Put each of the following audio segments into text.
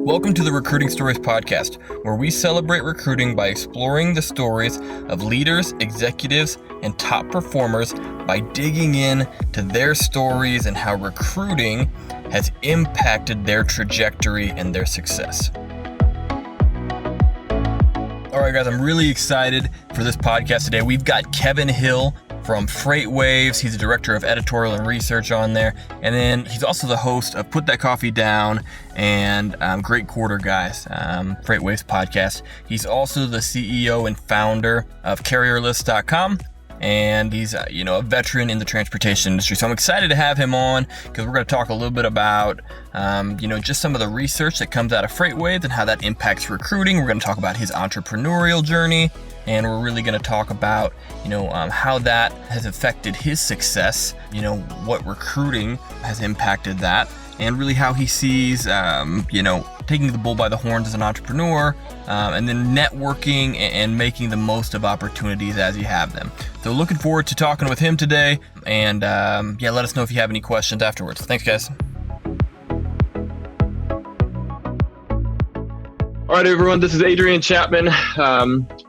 Welcome to the Recruiting Stories podcast, where we celebrate recruiting by exploring the stories of leaders, executives, and top performers by digging in to their stories and how recruiting has impacted their trajectory and their success. All right, guys, I'm really excited for this podcast today. We've got Kevin Hill from Freightwaves. He's the director of editorial and research on there. And then he's also the host of Put That Coffee Down and Great Quarter Guys, Freightwaves podcast. He's also the CEO and founder of carrierlist.com. And he's a veteran in the transportation industry. So I'm excited to have him on because we're going to talk a little bit about, just some of the research that comes out of Freightwaves and how that impacts recruiting. We're going to talk about his entrepreneurial journey, and we're really going to talk about, how that has affected his success, what recruiting has impacted that, and really how he sees, taking the bull by the horns as an entrepreneur, and then networking and making the most of opportunities as you have them. So looking forward to talking with him today, and let us know if you have any questions afterwards. Thanks, guys. All right, everyone, this is Adrian Chapman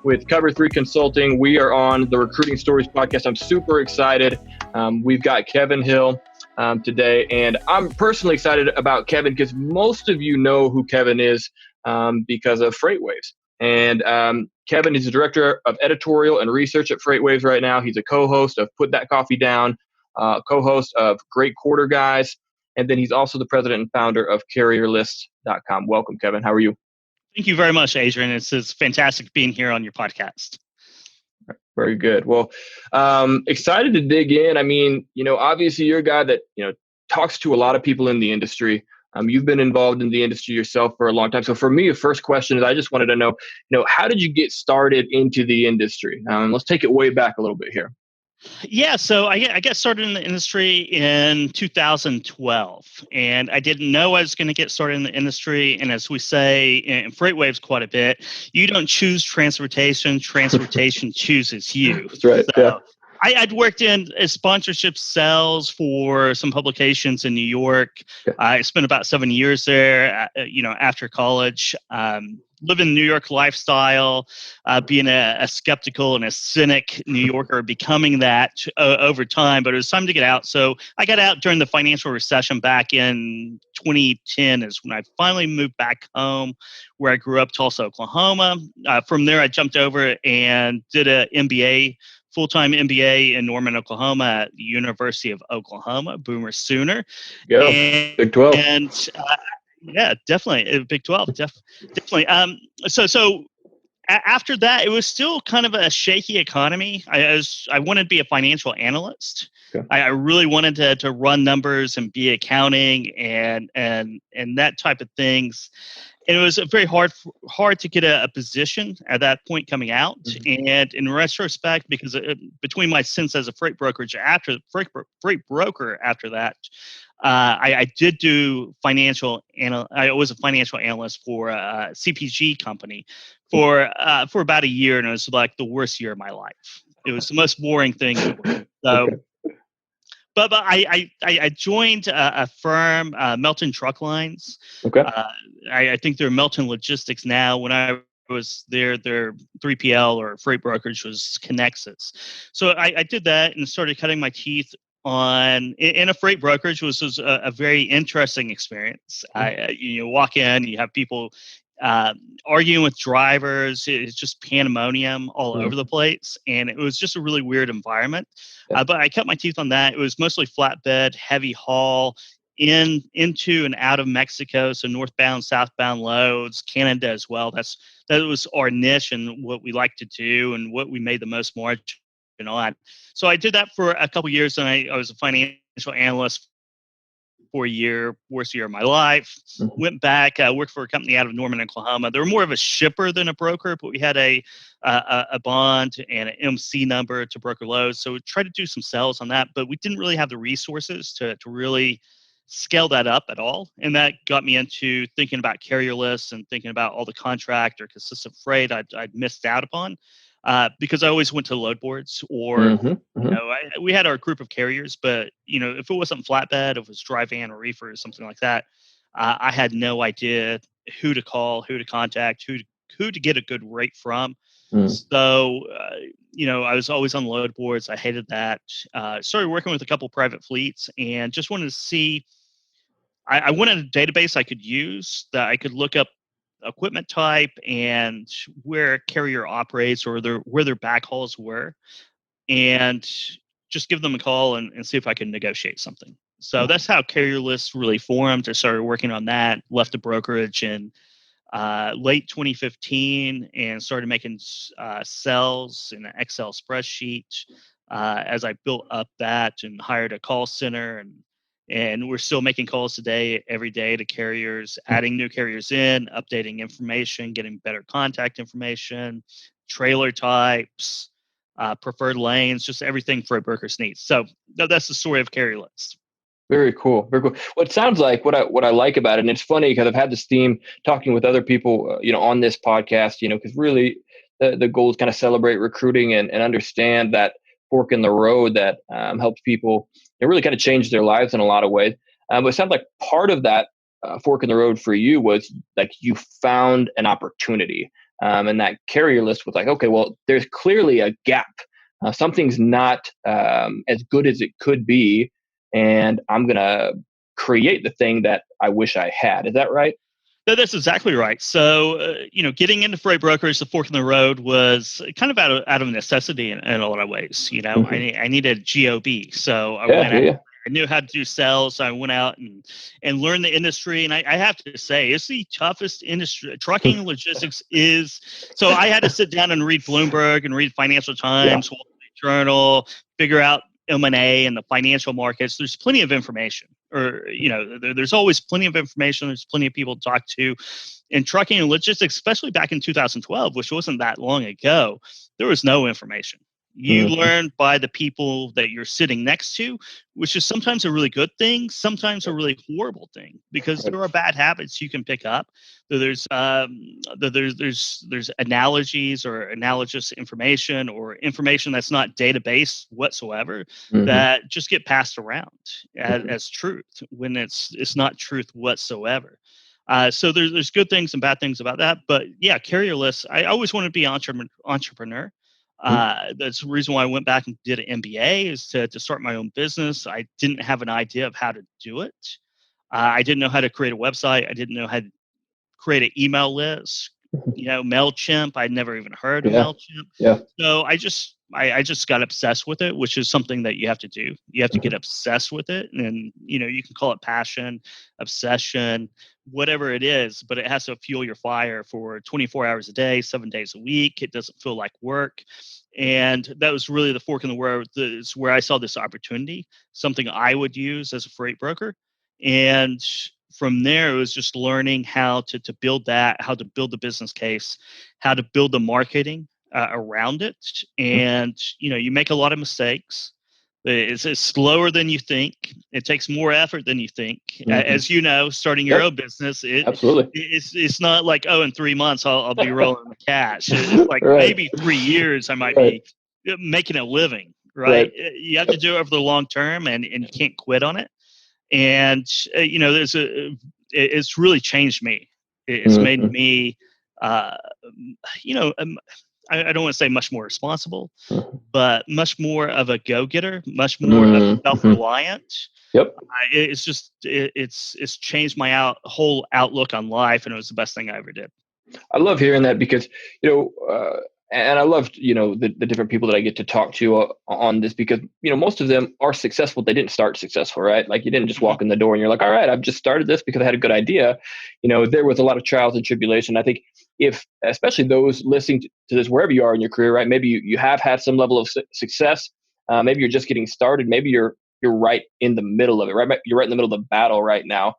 with Cover 3 Consulting. We are on the Recruiting Stories podcast. I'm super excited. We've got Kevin Hill today, and I'm personally excited about Kevin because most of you know who Kevin is because of Freightwaves. And Kevin is the director of editorial and research at Freightwaves right now. He's a co-host of Put That Coffee Down, co-host of Great Quarter Guys, and then he's also the president and founder of carrierlist.com. Welcome, Kevin. How are you? Thank you very much, Adrian. It's fantastic being here on your podcast. Very good. Well, excited to dig in. I mean, obviously you're a guy that, talks to a lot of people in the industry. You've been involved in the industry yourself for a long time. So for me, the first question is I just wanted to know, how did you get started into the industry? Let's take it way back a little bit here. Yeah, so I got started in the industry in 2012, and I didn't know I was going to get started in the industry. And as we say in Freightwaves quite a bit, you don't choose transportation, transportation chooses you. That's right. So, yeah. I'd worked in sponsorship sales for some publications in New York. Okay. I spent about 7 years there, after college. Living the New York lifestyle, being a skeptical and a cynic New Yorker, becoming that over time. But it was time to get out. So I got out during the financial recession back in 2010 is when I finally moved back home where I grew up, Tulsa, Oklahoma. From there, I jumped over and did an MBA, full-time MBA in Norman, Oklahoma at the University of Oklahoma, Boomer Sooner. Yeah, Big 12. And yeah, definitely. Big 12, definitely. So after that, it was still kind of a shaky economy. I wanted to be a financial analyst. Okay. I really wanted to run numbers and be accounting and that type of things. And it was very hard to get a position at that point coming out. Mm-hmm. And in retrospect, because between my stints as a freight broker after that, I did do I was a financial analyst for a CPG company for about a year, and it was like the worst year of my life. It was the most boring thing in the world. So. Okay. But I joined a firm, Melton Truck Lines. Okay. I think they're Melton Logistics now. When I was there, their 3PL or freight brokerage was Connexus. So I did that and started cutting my teeth in a freight brokerage, which was a very interesting experience. You walk in, you have people arguing with drivers. It's just pandemonium all over the place, and it was just a really weird environment. But I cut my teeth on that. It was mostly flatbed, heavy haul, into and out of Mexico, so northbound, southbound loads, Canada as well. That was our niche and what we like to do and what we made the most margin on. So I did that for a couple of years, and I was a financial analyst for a year, worst year of my life. Mm-hmm. Went back, worked for a company out of Norman, Oklahoma. They were more of a shipper than a broker, but we had a bond and an MC number to broker loads. So we tried to do some sales on that, but we didn't really have the resources to really scale that up at all. And that got me into thinking about carrier lists and thinking about all the contract or consistent freight I'd missed out upon. Because I always went to load boards or, we had our group of carriers, but, if it wasn't flatbed, if it was dry van or reefer or something like that, I had no idea who to call, who to contact, who to get a good rate from. Mm. So, I was always on load boards. I hated that. Started working with a couple private fleets and just wanted to see. I wanted a database I could use that I could look up equipment type and where a carrier operates or where their backhauls were, and just give them a call and see if I can negotiate something. So that's how Carrier List really formed. I started working on that, left the brokerage in late 2015 and started making cells in an Excel spreadsheet as I built up that and hired a call center, and we're still making calls today every day to carriers, adding new carriers in, updating information, getting better contact information, trailer types, preferred lanes, just everything for a broker's needs. So that's the story of Carrier List. Very cool. Very cool. Well, it sounds like what I like about it, and it's funny because I've had this theme talking with other people, on this podcast, because really the goal is kind of celebrate recruiting and understand that fork in the road that helps people really kind of change their lives in a lot of ways. But it sounds like part of that fork in the road for you was like you found an opportunity, and that carrier list was like, okay, well, there's clearly a gap. Something's not as good as it could be, and I'm going to create the thing that I wish I had. Is that right? No, that's exactly right. So, getting into freight brokerage, the fork in the road was kind of out of necessity in a lot of ways. Mm-hmm. I needed GOB, so I Yeah, went out. yeah, I knew how to do sales. So I went out and learned the industry. And I have to say, it's the toughest industry. Trucking and logistics is. So I had to sit down and read Bloomberg and read Financial yeah. Times, Wall Street Journal, figure out M&A and the financial markets. There's plenty of information, or there's always plenty of information. There's plenty of people to talk to. In trucking and logistics, especially back in 2012, which wasn't that long ago, there was no information. You Mm-hmm. learn by the people that you're sitting next to, which is sometimes a really good thing, sometimes a really horrible thing, because Right. there are bad habits you can pick up. There's analogies or analogous information or information that's not database whatsoever Mm-hmm. that just get passed around as, Mm-hmm. as truth when it's not truth whatsoever. So there's good things and bad things about that, but yeah, carrier lists. I always wanted to be an entrepreneur. That's the reason why I went back and did an MBA, is to start my own business. I didn't have an idea of how to do it. I didn't know how to create a website. I didn't know how to create an email list. Mm-hmm. MailChimp. I'd never even heard of Yeah, MailChimp. yeah. So I just got obsessed with it, which is something that you have to do. You have to get Mm-hmm. obsessed with it, and you can call it passion, obsession, whatever it is, but it has to fuel your fire for 24 hours a day, 7 days a week. It doesn't feel like work. And that was really the fork in the road. It's where I saw this opportunity, something I would use as a freight broker. And from there, it was just learning how to build that, how to build the business case, how to build the marketing around it. And you make a lot of mistakes. It's slower than you think. It takes more effort than you think. Mm-hmm. As you know, starting your Yep, own business, absolutely. it's not like, oh, in 3 months I'll be rolling the cash. It's like Right, maybe 3 years I might right, be making a living. Right? right. You have to Yep. do it over the long term, and you can't quit on it. And it's really changed me. It's made Mm-hmm. me, uh, you know, um, I don't want to say much more responsible, but much more of a go-getter, much more of Mm-hmm. self-reliant. Yep. It's changed my whole outlook on life, and it was the best thing I ever did. I love hearing that because, you know, and I love, the different people that I get to talk to on this because, most of them are successful. They didn't start successful, right? Like you didn't just Mhm. walk in the door and you're like, all right, I've just started this because I had a good idea. There was a lot of trials and tribulation. I think if, especially those listening to this, wherever you are in your career, right? Maybe you have had some level of success. Maybe you're just getting started. Maybe you're right in the middle of it, right? You're right in the middle of the battle right now.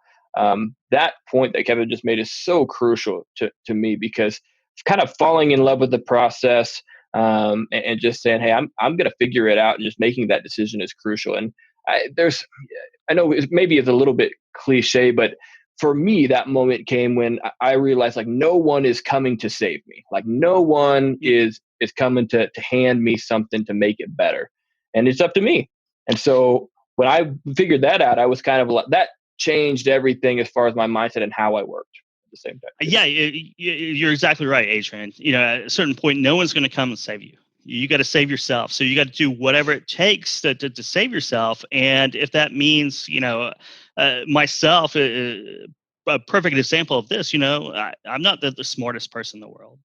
That point that Kevin just made is so crucial to me because it's kind of falling in love with the process, and just saying, hey, I'm going to figure it out, and just making that decision is crucial. And I know maybe it's a little bit cliche, but for me, that moment came when I realized like no one is coming to save me. Like no one is coming to hand me something to make it better, and it's up to me. And so when I figured that out, I was kind of like that changed everything as far as my mindset and how I worked. the same time. Yeah, you're exactly right, Adrian. At a certain point, no one's going to come and save you. You got to save yourself. So you got to do whatever it takes to save yourself. And if that means, myself, a perfect example of this, I'm not the smartest person in the world,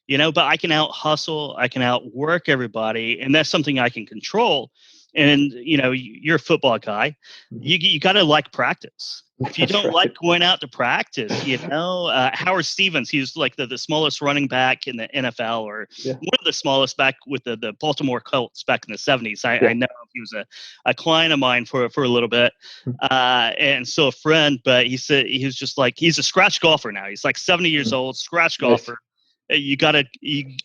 but I can out hustle, I can outwork everybody, and that's something I can control. And, you're a football guy. You got to like practice. If you That's don't right. like going out to practice, Howard Stevens, he was like the smallest running back in the NFL, or one of the smallest back with the Baltimore Colts back in the 70s. I know he was a client of mine for a little bit, and still a friend, but he said he was just like, he's a scratch golfer now. He's like 70 years old, scratch golfer. He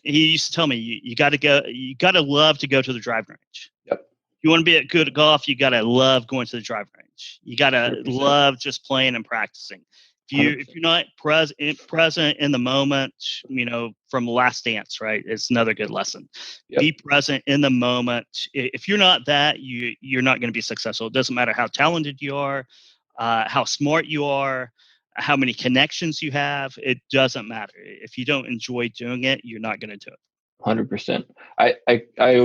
used to tell me, you gotta love to go to the driving range. Yep. You want to be good at golf, you gotta love going to the driving range. You gotta 100%. love just playing and practicing. If you're not present in the moment, from Last Dance, right? It's another good lesson. Yep. Be present in the moment. If you're not that, you're not going to be successful. It doesn't matter how talented you are, how smart you are, how many connections you have. It doesn't matter. If you don't enjoy doing it, you're not going to do it. 100%. I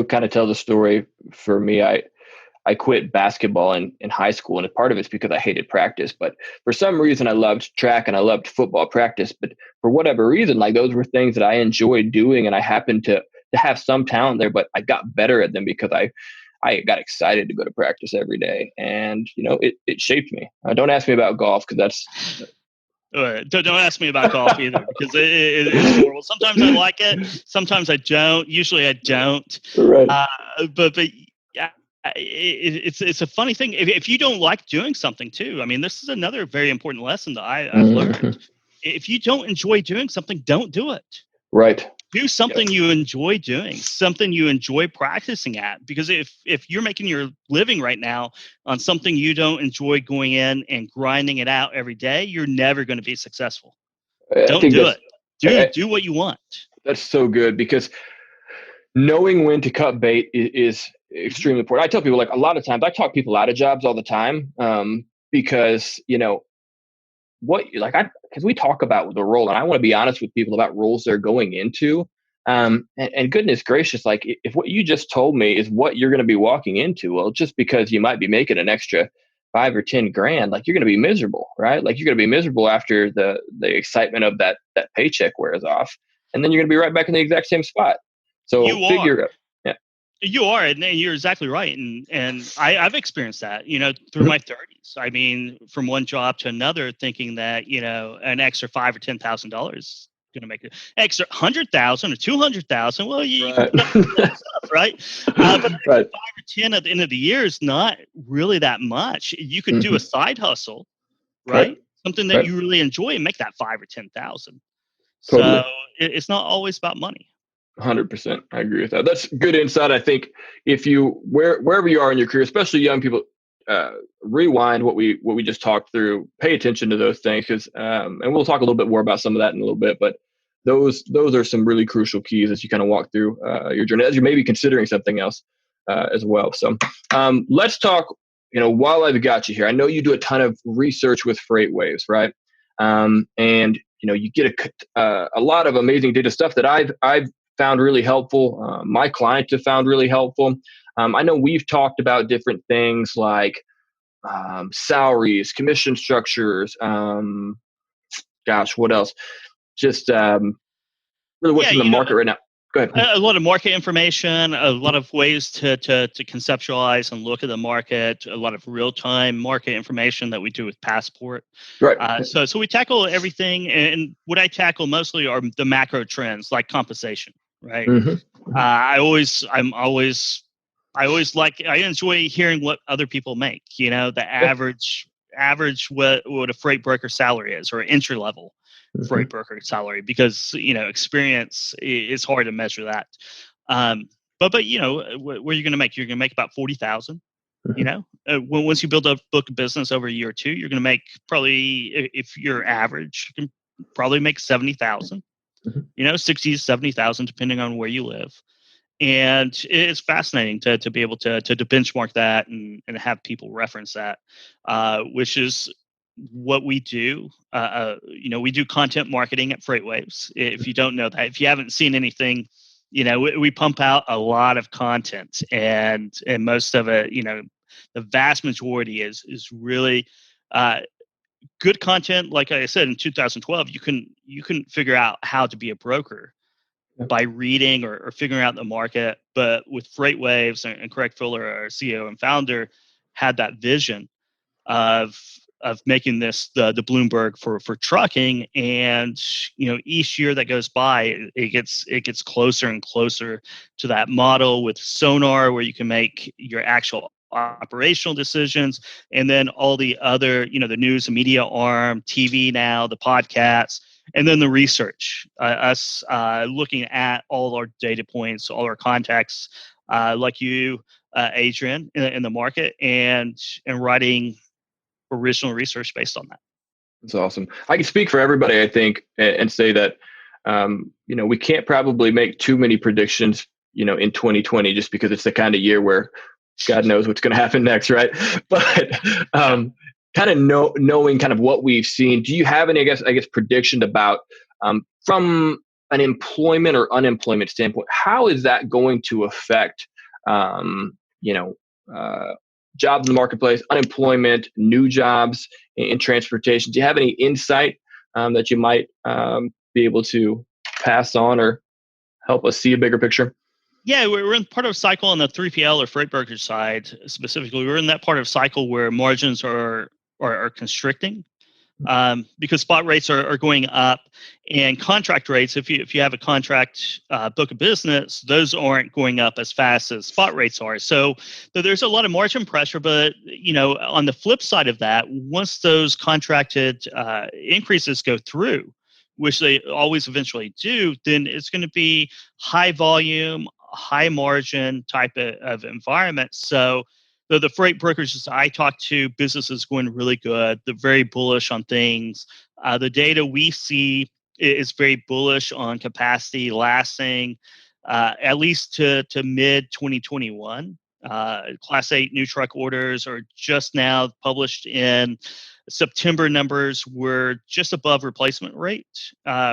kind of tell the story for me. I quit basketball in high school, and part of it's because I hated practice. But for some reason, I loved track and I loved football practice. But for whatever reason, like those were things that I enjoyed doing, and I happened to have some talent there. But I got better at them because I got excited to go to practice every day, and it shaped me. Don't ask me about golf because that's. Don't ask me about golf either, because it's horrible. Sometimes I like it, sometimes I don't. Usually I don't. Right. But yeah, it's a funny thing. If you don't like doing something too, I mean, this is another very important lesson that I've learned. If you don't enjoy doing something, don't do it. Right. Do something you enjoy doing, something you enjoy practicing at. Because if you're making your living right now on something you don't enjoy going in and grinding it out every day, you're never going to be successful. Don't do it. Do what you want. That's so good, because knowing when to cut bait is extremely important. I tell people, like, a lot of times I talk people out of jobs all the time, because because we talk about the role, and I want to be honest with people about roles they're going into. And goodness gracious, like, if what you just told me is what you're going to be walking into, well, just because you might be making an extra 5 or 10 grand, like, you're going to be miserable, right? Like, you're going to be miserable after the excitement of that paycheck wears off, and then you're going to be right back in the exact same spot. So You are, and you're exactly right. And I've experienced that, through my 30s. I mean, from one job to another, thinking that, an extra $5,000 or $10,000 going to make an extra 100,000 or 200,000. Well, you can put up with that stuff, right? But right. 5 or 10 at the end of the year is not really that much. You could do a side hustle, right? Something that you really enjoy, and make that 5 or 10,000. Totally. So it's not always about money. 100%. I agree with that. That's good insight. I think if you, wherever you are in your career, especially young people, rewind what we just talked through, pay attention to those things, because, and we'll talk a little bit more about some of that in a little bit, but those are some really crucial keys as you kind of walk through your journey, as you're maybe considering something else as well. So let's talk, while I've got you here, I know you do a ton of research with Freightwaves, right? And you get a lot of amazing data stuff that I've found really helpful. My clients have found really helpful. I know we've talked about different things like salaries, commission structures. What else? Just really what's in the market right now. Go ahead. A lot of market information, a lot of ways to conceptualize and look at the market, a lot of real-time market information that we do with Passport. Right. So we tackle everything, and what I tackle mostly are the macro trends, like compensation, right? I enjoy hearing what other people make, the average what a freight broker salary is, or entry level freight broker salary, because experience is hard to measure that. But what are you going to make? You're going to make about 40,000. Once you build a book of business over a year or two, you're going to make probably, if you're average, you can probably make 70,000. 60 to 70,000, depending on where you live. And it's fascinating to be able to benchmark that and have people reference that, which is what we do. We do content marketing at Freightwaves. If you don't know that, if you haven't seen anything, we pump out a lot of content, and most of it, the vast majority is really uh, good content. Like I said, in 2012, you couldn't figure out how to be a broker by reading or figuring out the market. But with Freightwaves and Craig Fuller, our CEO and founder, had that vision of making this the Bloomberg for trucking, and each year that goes by, it gets closer and closer to that model with Sonar, where you can make your actual operational decisions, and then all the other, the news and media arm, TV now, the podcasts, and then the research, us looking at all our data points, all our contacts, like you, Adrian, in the market, and writing original research based on that. That's awesome. I can speak for everybody, I think, and say that, we can't probably make too many predictions, in 2020, just because it's the kind of year where God knows what's going to happen next, right? But kind of knowing kind of what we've seen, do you have any, I guess, prediction about from an employment or unemployment standpoint, how is that going to affect, jobs in the marketplace, unemployment, new jobs in transportation? Do you have any insight that you might be able to pass on or help us see a bigger picture? Yeah, we're in part of a cycle on the 3PL or freight brokerage side specifically. We're in that part of cycle where margins are constricting, because spot rates are going up, and contract rates, if you have a contract book of business, those aren't going up as fast as spot rates are. So there's a lot of margin pressure. But on the flip side of that, once those contracted increases go through, which they always eventually do, then it's going to be high volume, high margin type of environment. So the freight brokerages I talk to, business is going really good. They're very bullish on things. The data we see is very bullish on capacity lasting at least to mid 2021. Class 8 new truck orders are just now published in September. Numbers were just above replacement rate,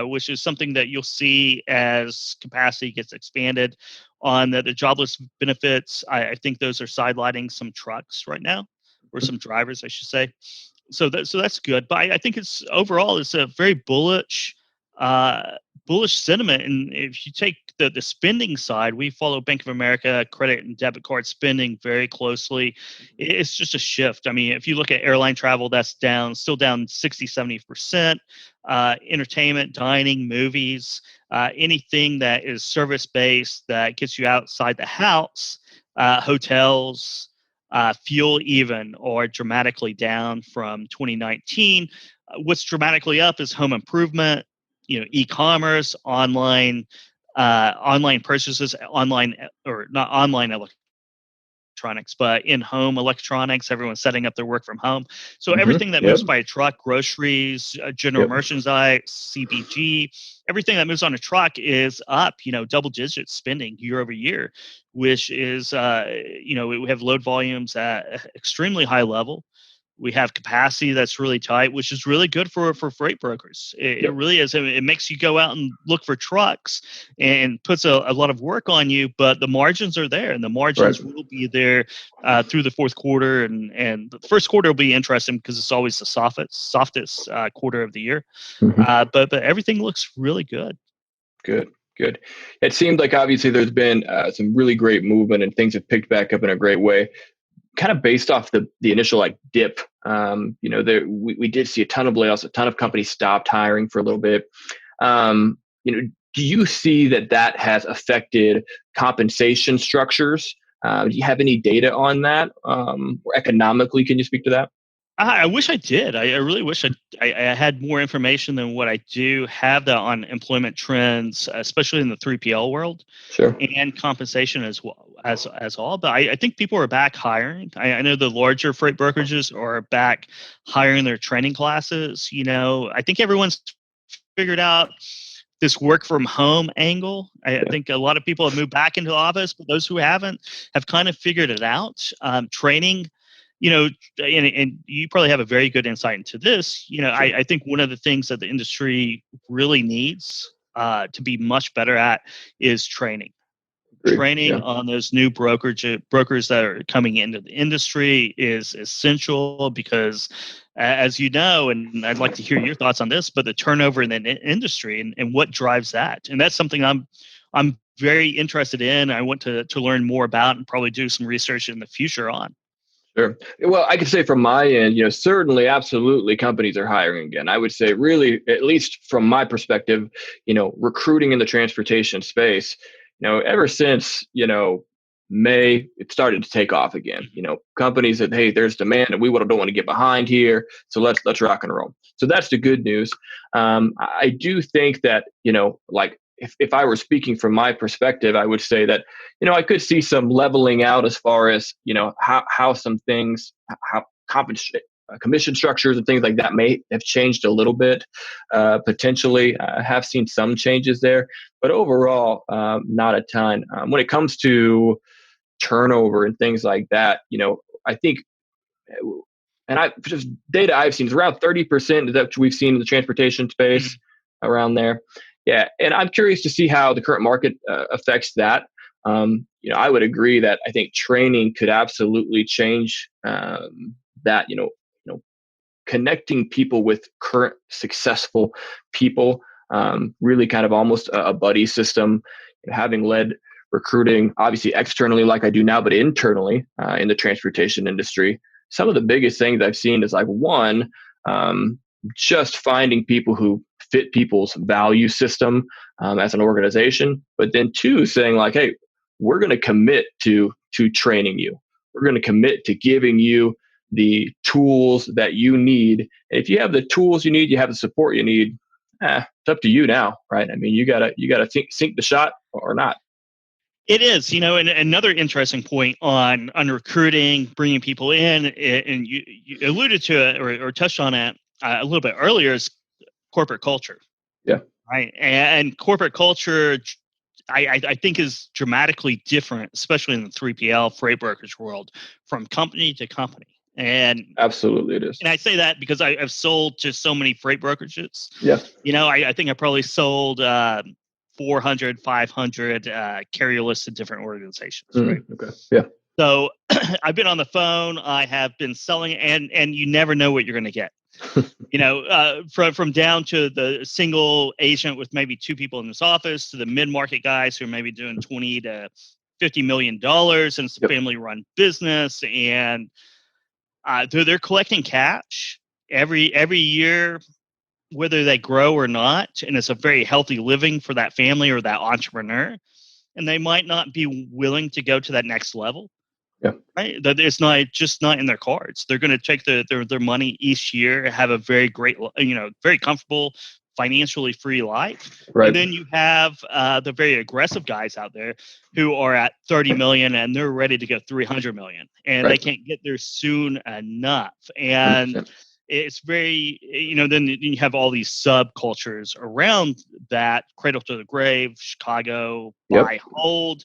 which is something that you'll see as capacity gets expanded. On the jobless benefits, I think those are sidelining some trucks right now, or some drivers, I should say. So that's good. But I think it's overall it's a very bullish sentiment. And if you take the spending side, we follow Bank of America credit and debit card spending very closely. It's just a shift. I mean, if you look at airline travel, that's still down 60-70%. Entertainment, dining, movies, anything that is service based that gets you outside the house, hotels, fuel even are dramatically down from 2019. What's dramatically up is home improvement, e-commerce, online purchases, online, or not online electronics, but in-home electronics. Everyone's setting up their work from home. So everything that moves by a truck, groceries, general merchandise, CPG, everything that moves on a truck is up, double digit spending year over year, which is, we have load volumes at extremely high level. We have capacity that's really tight, which is really good for freight brokers. It really is. It makes you go out and look for trucks and puts a lot of work on you, but the margins are there, and the margins will be there through the fourth quarter. And the first quarter will be interesting because it's always the softest quarter of the year. But everything looks really good. Good. It seemed like obviously there's been some really great movement, and things have picked back up in a great way. Kind of based off the initial dip, we did see a ton of layoffs, a ton of companies stopped hiring for a little bit. Do you see that has affected compensation structures? Do you have any data on that? Or economically, can you speak to that? I wish I did. I really wish I had more information than what I do have that on employment trends, especially in the 3PL world, and compensation as well as all. But I think people are back hiring. I know the larger freight brokerages are back hiring their training classes. I think everyone's figured out this work from home angle. I think a lot of people have moved back into the office, but those who haven't have kind of figured it out. Training you know, and you probably have a very good insight into this. Sure. I think one of the things that the industry really needs to be much better at is training. Agree. Training Yeah. on those new brokers that are coming into the industry is essential because, as you know, and I'd like to hear your thoughts on this, but the turnover in the industry and what drives that, and that's something I'm very interested in. I want to learn more about and probably do some research in the future on. Sure. Well, I could say from my end, certainly, absolutely, companies are hiring again. I would say, really, at least from my perspective, recruiting in the transportation space, ever since, May, it started to take off again. Companies said, hey, there's demand, and we don't want to get behind here, so let's rock and roll. So that's the good news. I do think that, like, if I were speaking from my perspective, I would say that, I could see some leveling out as far as, how some things, how commission structures and things like that may have changed a little bit, potentially. I have seen some changes there, but overall, not a ton. When it comes to turnover and things like that, I think, and I just data I've seen is around 30% that we've seen in the transportation space, around there. Yeah, and I'm curious to see how the current market affects that. I would agree that I think training could absolutely change that. Connecting people with current successful people, really kind of almost a buddy system. Having led recruiting, obviously externally like I do now, but internally in the transportation industry, some of the biggest things I've seen is like, one, just finding people who fit people's value system as an organization, but then two, saying like, hey, we're going to commit to training you. We're going to commit to giving you the tools that you need. And if you have the tools you need, you have the support you need. It's up to you now, right? I mean, you gotta sink the shot or not. It is, and another interesting point on recruiting, bringing people in, and you alluded to it or touched on it a little bit earlier, is corporate culture. Yeah. Right. And corporate culture, I think, is dramatically different, especially in the 3PL freight brokerage world, from company to company. And absolutely it is. And I say that because I've sold to so many freight brokerages. Yeah. I think I probably sold 400, 500 carrier lists to different organizations. Right. Okay. Yeah. So I've been on the phone. I have been selling, and you never know what you're going to get. From down to the single agent with maybe two people in this office to the mid-market guys who are maybe doing $20 to $50 million, and it's a family-run business, and they're collecting cash every year, whether they grow or not, and it's a very healthy living for that family or that entrepreneur, and they might not be willing to go to that next level. Yeah. Right. That it's not in their cards. They're going to take their money each year, have a very great, very comfortable, financially free life. Right. And then you have the very aggressive guys out there who are at 30 million and they're ready to go 300 million, and they can't get there soon enough. And 100%. it's very, then you have all these subcultures around that: cradle to the grave, Chicago, buy, hold.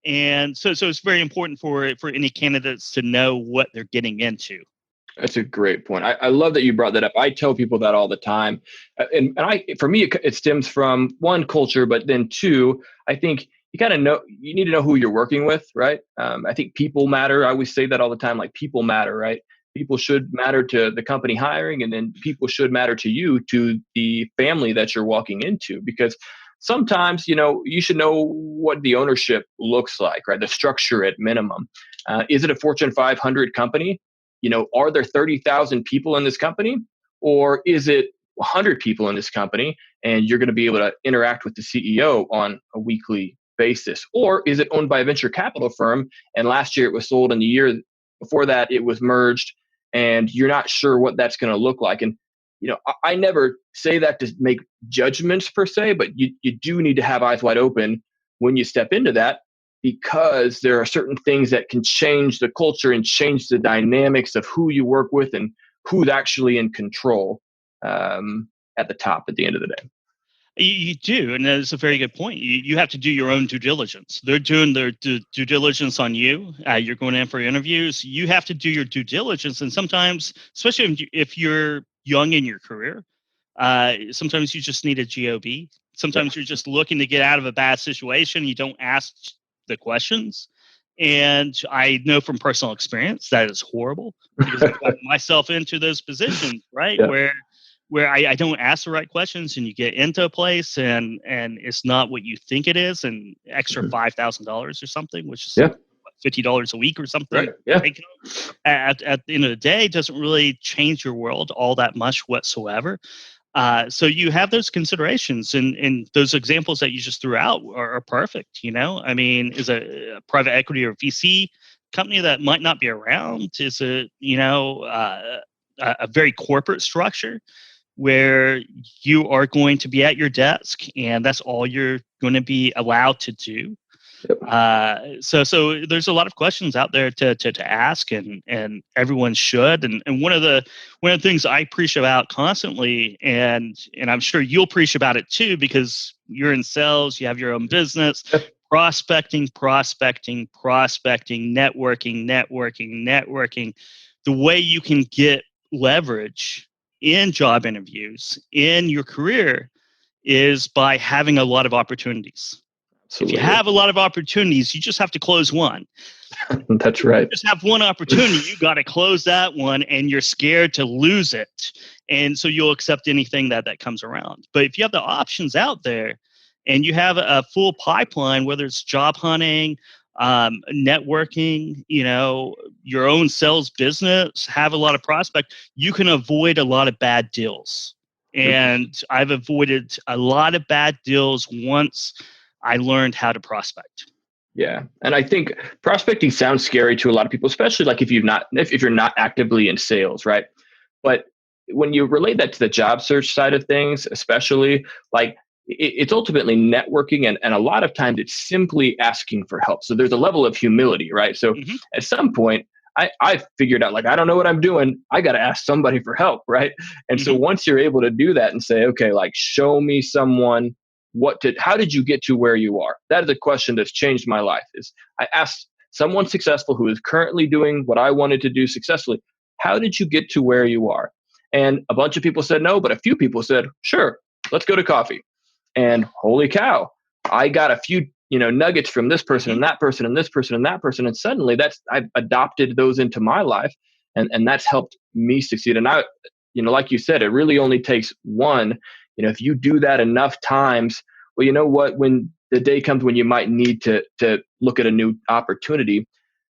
And so it's very important for any candidates to know what they're getting into. That's a great point. I love that you brought that up. I tell people that all the time. And for me, it stems from one, culture, but then two, I think you kind of know, you need to know who you're working with, right? I think people matter. I always say that all the time, like, people matter, right? People should matter to the company hiring, and then people should matter to you, to the family that you're walking into, because sometimes, you should know what the ownership looks like, right? The structure at minimum. Is it a Fortune 500 company? Are there 30,000 people in this company? Or is it 100 people in this company, and you're going to be able to interact with the CEO on a weekly basis? Or is it owned by a venture capital firm, and last year it was sold, and the year before that it was merged, and you're not sure what that's going to look like? And I never say that to make judgments per se, but you do need to have eyes wide open when you step into that, because there are certain things that can change the culture and change the dynamics of who you work with and who's actually in control at the top at the end of the day. You do, and that's a very good point. You have to do your own due diligence. They're doing their due diligence on you. You're going in for interviews. You have to do your due diligence, and sometimes, especially if you're young in your career, sometimes you just need a job. Sometimes you're just looking to get out of a bad situation. You don't ask the questions, and I know from personal experience that is horrible because I've gotten myself into those positions, right, Yeah. where I don't ask the right questions and you get into a place and it's not what you think it is, and extra $5,000 or something, which is Yeah. $50 a week or something. Right. Yeah. At the end of the day, it doesn't really change your world all that much whatsoever. So you have those considerations, and those examples that you just threw out are perfect. I mean, is a private equity or VC company that might not be around, is a very corporate structure where you are going to be at your desk and that's all you're going to be allowed to do. Yep. So there's a lot of questions out there to ask, and everyone should. And one of the things I preach about constantly, and I'm sure you'll preach about it too, because you're in sales, you have your own business. Yep. Prospecting, networking. The way you can get leverage in job interviews in your career is by having a lot of opportunities. Absolutely. If you have a lot of opportunities, you just have to close one. That's right. You just have one opportunity, you got to close that one, and you're scared to lose it. And so you'll accept anything that comes around. But if you have the options out there and you have a full pipeline, whether it's job hunting, networking, your own sales business, have a lot of prospect, you can avoid a lot of bad deals. And I've avoided a lot of bad deals once I learned how to prospect. Yeah. And I think prospecting sounds scary to a lot of people, especially like if you're not actively in sales, right? But when you relate that to the job search side of things, especially, like it's ultimately networking, and a lot of times it's simply asking for help. So there's a level of humility, right? So at some point, I figured out, like, I don't know what I'm doing. I got to ask somebody for help, right? And so once you're able to do that and say, okay, like, show me someone, how did you get to where you are? That is a question that's changed my life. Is I asked someone successful who is currently doing what I wanted to do successfully, how did you get to where you are? And a bunch of people said no, but a few people said, sure, let's go to coffee. And holy cow, I got a few, nuggets from this person and that person and this person and that person. And suddenly I've adopted those into my life, and that's helped me succeed. And I, like you said, it really only takes one. If you do that enough times, well, you know what, when the day comes when you might need to look at a new opportunity,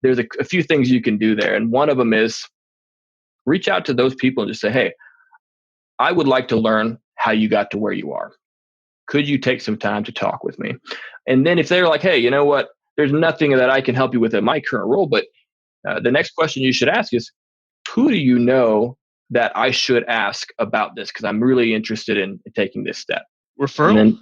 there's a few things you can do there. And one of them is reach out to those people and just say, hey, I would like to learn how you got to where you are. Could you take some time to talk with me? And then if they're like, hey, you know what, there's nothing that I can help you with in my current role, but the next question you should ask is, who do you know that I should ask about this? Because I'm really interested in taking this step. Referral.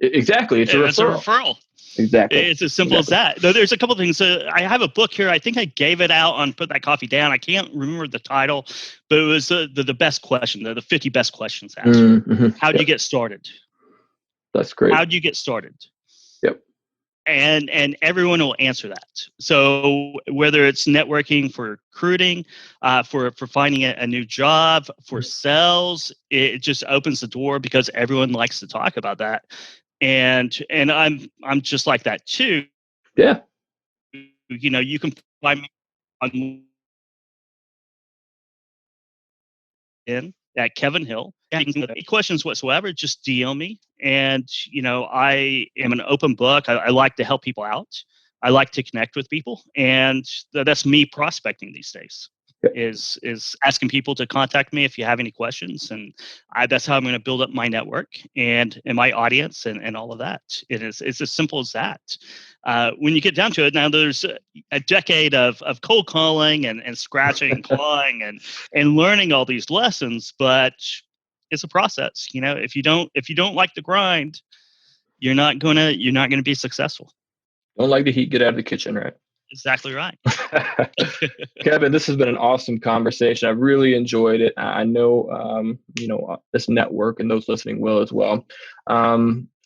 Exactly. It's a referral. Exactly. It's as simple as that. Though there's a couple of things. I have a book here. I think I gave it out on Put That Coffee Down. I can't remember the title, but it was the best question, the 50 best questions asked. How'd you get started? That's great. How'd you get started? Yep. And everyone will answer that. So whether it's networking for recruiting, for finding a new job, for sales, it just opens the door because everyone likes to talk about that. And I'm just like that too. Yeah. You can find me on LinkedIn at Kevin Hill. Any questions whatsoever, just DM me. And I am an open book. I like to help people out. I like to connect with people, and that's me prospecting these days. Is asking people to contact me if you have any questions, and that's how I'm going to build up my network and my audience and all of that. It's as simple as that. When you get down to it, now there's a decade of cold calling and scratching and clawing and learning all these lessons, but it's a process. If you don't like the grind, you're not gonna be successful. Don't like the heat, get out of the kitchen, right? Exactly right. Kevin, this has been an awesome conversation. I really enjoyed it. I know, this network and those listening will as well.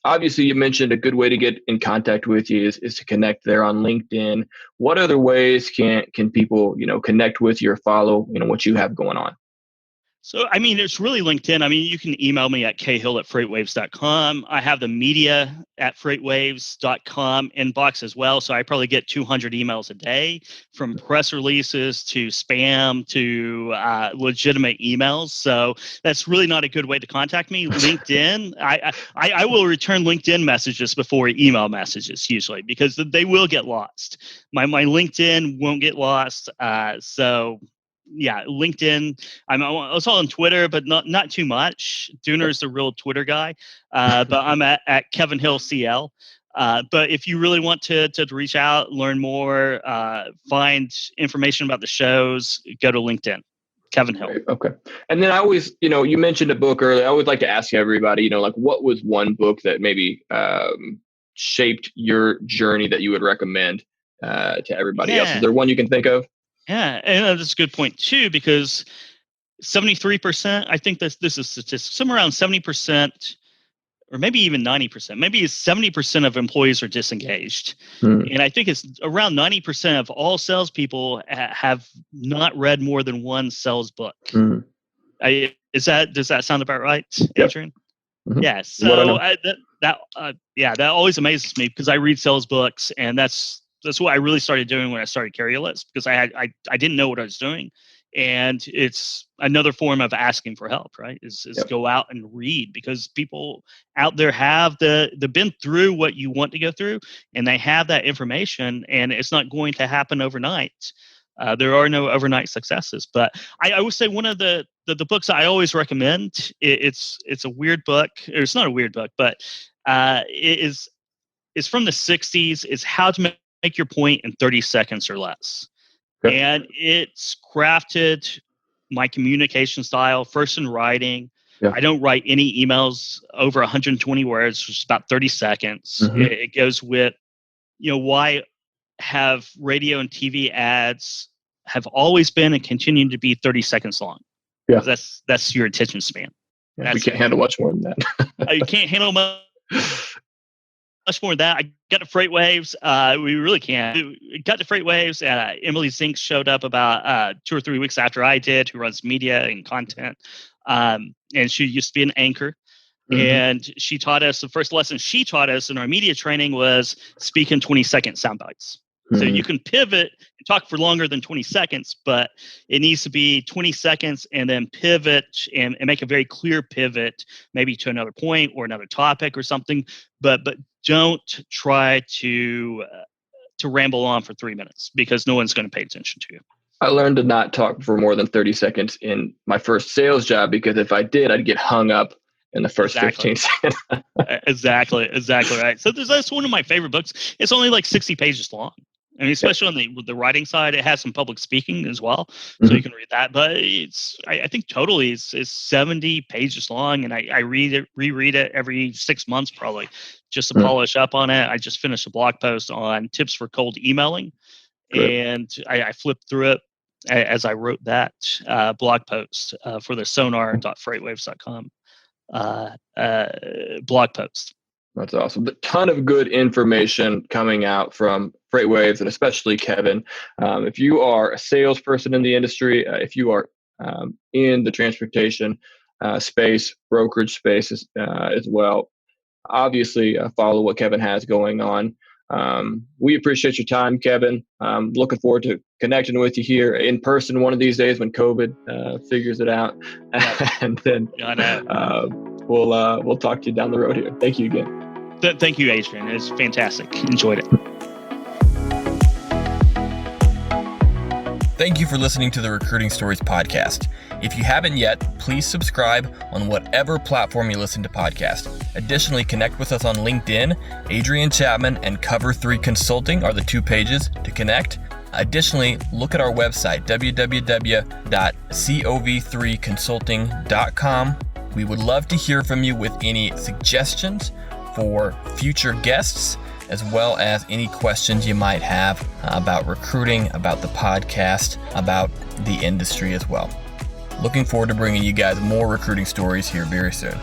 Obviously, you mentioned a good way to get in contact with you is to connect there on LinkedIn. What other ways can people, connect with you or follow, what you have going on? So, I mean, it's really LinkedIn. I mean, you can email me at khill@freightwaves.com. I have the media at freightwaves.com inbox as well. So I probably get 200 emails a day, from press releases to spam to legitimate emails. So that's really not a good way to contact me. LinkedIn, I will return LinkedIn messages before email messages usually, because they will get lost. My LinkedIn won't get lost. So yeah, LinkedIn. I'm also on Twitter, but not too much. Dooner's the real Twitter guy, but I'm at Kevin Hill CL. But if you really want to reach out, learn more, find information about the shows, go to LinkedIn. Kevin Hill. Right, okay. And then I always, you mentioned a book earlier. I would like to ask everybody, like what was one book that maybe shaped your journey that you would recommend to everybody else? Is there one you can think of? Yeah, and that's a good point too, because 73%, I think this is statistics, somewhere around 70%, or maybe even 90%, maybe 70% of employees are disengaged. And I think it's around 90% of all salespeople have not read more than one sales book. Does that sound about right, Adrian? Yep. Mm-hmm. Yeah. So that always amazes me, because I read sales books, and that's what I really started doing when I started Carriolets, because I didn't know what I was doing, and it's another form of asking for help, right? Is go out and read, because people out there have they've been through what you want to go through, and they have that information, and it's not going to happen overnight. There are no overnight successes, but I would say one of the books I always recommend, it's a weird book. It's not a weird book, but it's from the 60s. It's How to Make Your Point in 30 Seconds or Less. Okay. And it's crafted my communication style, first in writing. Yeah. I don't write any emails over 120 words, which is about 30 seconds. Mm-hmm. It goes with, why have radio and TV ads have always been and continue to be 30 seconds long. Yeah. That's your attention span. Yeah, we can't handle much more than that. You can't handle much more than that. I got to Freightwaves. We really can't. Got to Freightwaves. Emily Zink showed up about 2 or 3 weeks after I did, who runs media and content. And she used to be an anchor. Mm-hmm. And she taught us, the first lesson she taught us in our media training was speak in 20-second sound bites. Mm-hmm. So you can pivot and talk for longer than 20 seconds, but it needs to be 20 seconds and then pivot and make a very clear pivot, maybe to another point or another topic or something. But don't try to ramble on for 3 minutes, because no one's going to pay attention to you. I learned to not talk for more than 30 seconds in my first sales job, because if I did, I'd get hung up in the first 15 seconds. Exactly right. So that's one of my favorite books. It's only like 60 pages long. I mean, especially on the writing side, it has some public speaking as well, so mm-hmm. you can read that. But I think totally it's 70 pages long, and I reread it every 6 months probably, just to mm-hmm. polish up on it. I just finished a blog post on tips for cold emailing, and I flipped through it as I wrote that blog post for the sonar.freightwaves.com blog post. That's awesome. A ton of good information coming out from Freightwaves, and especially Kevin. If you are a salesperson in the industry, if you are in the transportation space, brokerage space as well, obviously follow what Kevin has going on. We appreciate your time, Kevin. Looking forward to connecting with you here in person one of these days when COVID figures it out. And then we'll talk to you down the road here. Thank you again. Thank you, Adrian. It's fantastic. Enjoyed it. Thank you for listening to the Recruiting Stories podcast. If you haven't yet, please subscribe on whatever platform you listen to podcasts. Additionally, connect with us on LinkedIn. Adrian Chapman and Cover 3 Consulting are the 2 pages to connect. Additionally, look at our website, www.cov3consulting.com. We would love to hear from you with any suggestions for future guests, as well as any questions you might have about recruiting, about the podcast, about the industry as well. Looking forward to bringing you guys more recruiting stories here very soon.